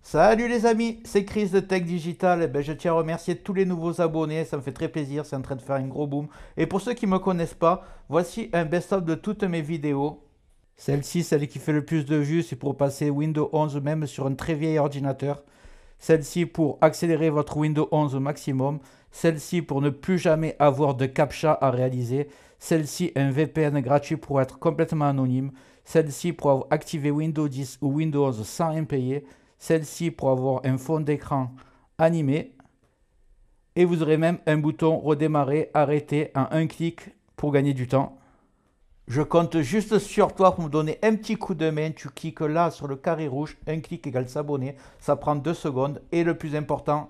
Salut les amis, c'est Chris de Tech Digital. Je tiens à remercier tous les nouveaux abonnés, ça me fait très plaisir, c'est en train de faire un gros boom. Et pour ceux qui ne me connaissent pas, voici un best-of de toutes mes vidéos. Celle-ci, celle qui fait le plus de vues, c'est pour passer Windows 11 même sur un très vieil ordinateur. Celle-ci pour accélérer votre Windows 11 au maximum. Celle-ci pour ne plus jamais avoir de CAPTCHA à réaliser. Celle-ci un VPN gratuit pour être complètement anonyme. Celle-ci pour avoir activé Windows 10 ou Windows 11 sans rien payer. Celle-ci pour avoir un fond d'écran animé. Et vous aurez même un bouton redémarrer, arrêter en un clic pour gagner du temps. Je compte juste sur toi pour me donner un petit coup de main. Tu cliques là sur le carré rouge, un clic égale s'abonner. Ça prend 2 secondes. Et le plus important,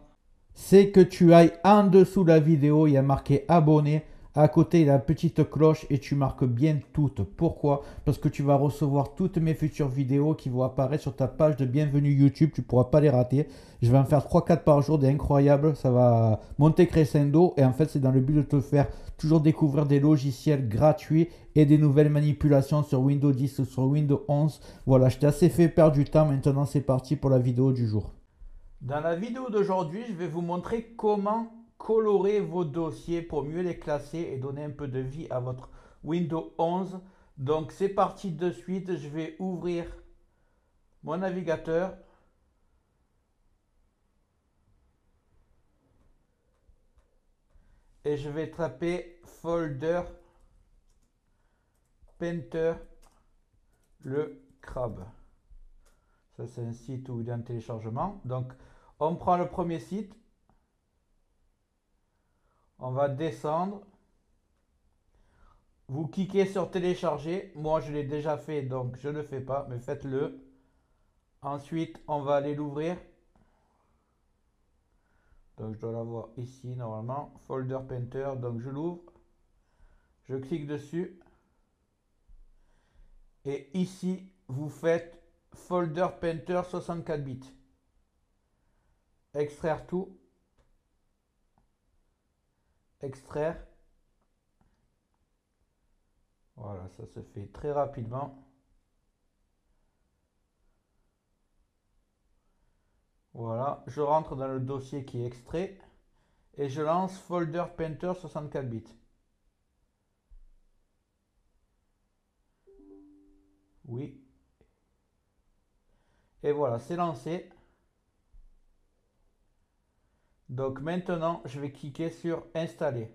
c'est que tu ailles en dessous de la vidéo, il y a marqué abonner. À côté, il y a la petite cloche et tu marques bien toutes. Pourquoi? Parce que tu vas recevoir toutes mes futures vidéos qui vont apparaître sur ta page de bienvenue YouTube. Tu ne pourras pas les rater. Je vais en faire 3-4 par jour, des incroyables. Ça va monter crescendo. Et en fait, c'est dans le but de te faire toujours découvrir des logiciels gratuits et des nouvelles manipulations sur Windows 10 ou sur Windows 11. Voilà, je t'ai assez fait perdre du temps. Maintenant, c'est parti pour la vidéo du jour. Dans la vidéo d'aujourd'hui, je vais vous montrer comment colorer vos dossiers pour mieux les classer et donner un peu de vie à votre Windows 11. Donc c'est parti de suite, je vais ouvrir mon navigateur. Et je vais taper folder painter le crabe. Ça c'est un site où il y a un téléchargement. Donc on prend le premier site. On va descendre. Vous cliquez sur télécharger. Moi, je l'ai déjà fait, donc je ne le fais pas, mais faites-le. Ensuite, on va aller l'ouvrir. Donc, je dois l'avoir ici, normalement. Folder Painter. Donc, je l'ouvre. Je clique dessus. Et ici, vous faites Folder Painter 64 bits. Extraire tout. Extraire. Voilà, ça se fait très rapidement. Voilà, je rentre dans le dossier qui est extrait et je lance Folder Painter 64 bits. Oui. Et voilà, c'est lancé. Donc maintenant, je vais cliquer sur Installer.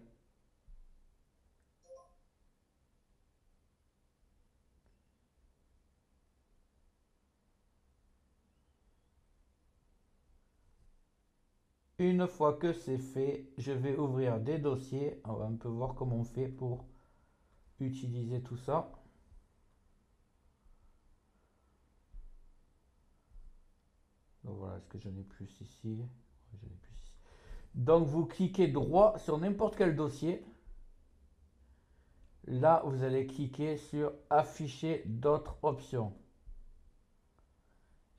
Une fois que c'est fait, je vais ouvrir des dossiers. On va un peu voir comment on fait pour utiliser tout ça. Donc voilà, est-ce que j'en ai plus ici? J'en ai plus ici. Donc vous cliquez droit sur n'importe quel dossier. Là, vous allez cliquer sur afficher d'autres options.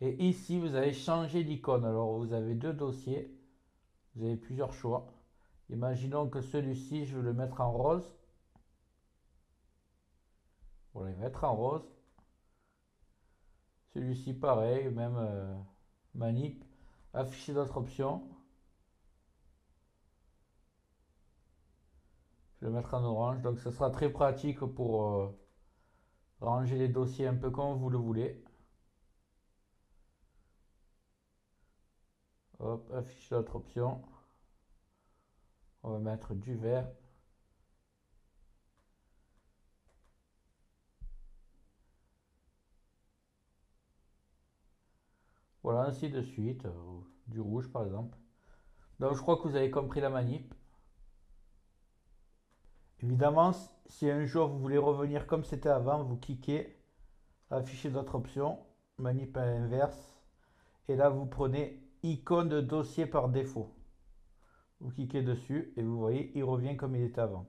Et ici, vous allez changer d'icône. Alors, vous avez deux dossiers. Vous avez plusieurs choix. Imaginons que celui-ci, je vais le mettre en rose. Voilà, il va être en rose. Celui-ci, pareil, même manip. Afficher d'autres options. Je vais le mettre en orange. Donc, ce sera très pratique pour ranger les dossiers un peu comme vous le voulez. Hop, afficher d'autres options. On va mettre du vert. Voilà, ainsi de suite. Du rouge, par exemple. Donc, je crois que vous avez compris la manip. Évidemment, si un jour vous voulez revenir comme c'était avant, vous cliquez, afficher d'autres options, manip à l'inverse, et là vous prenez icône de dossier par défaut. Vous cliquez dessus et vous voyez, il revient comme il était avant.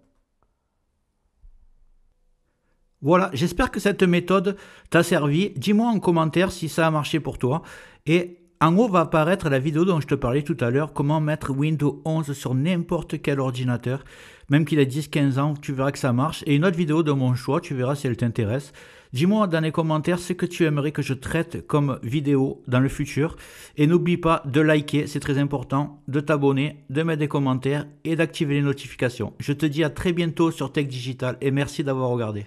Voilà, j'espère que cette méthode t'a servi. Dis-moi en commentaire si ça a marché pour toi. Et en haut va apparaître la vidéo dont je te parlais tout à l'heure, comment mettre Windows 11 sur n'importe quel ordinateur. Même qu'il ait 10-15 ans, tu verras que ça marche. Et une autre vidéo de mon choix, tu verras si elle t'intéresse. Dis-moi dans les commentaires ce que tu aimerais que je traite comme vidéo dans le futur. Et n'oublie pas de liker, c'est très important, de t'abonner, de mettre des commentaires et d'activer les notifications. Je te dis à très bientôt sur Tech Digital et merci d'avoir regardé.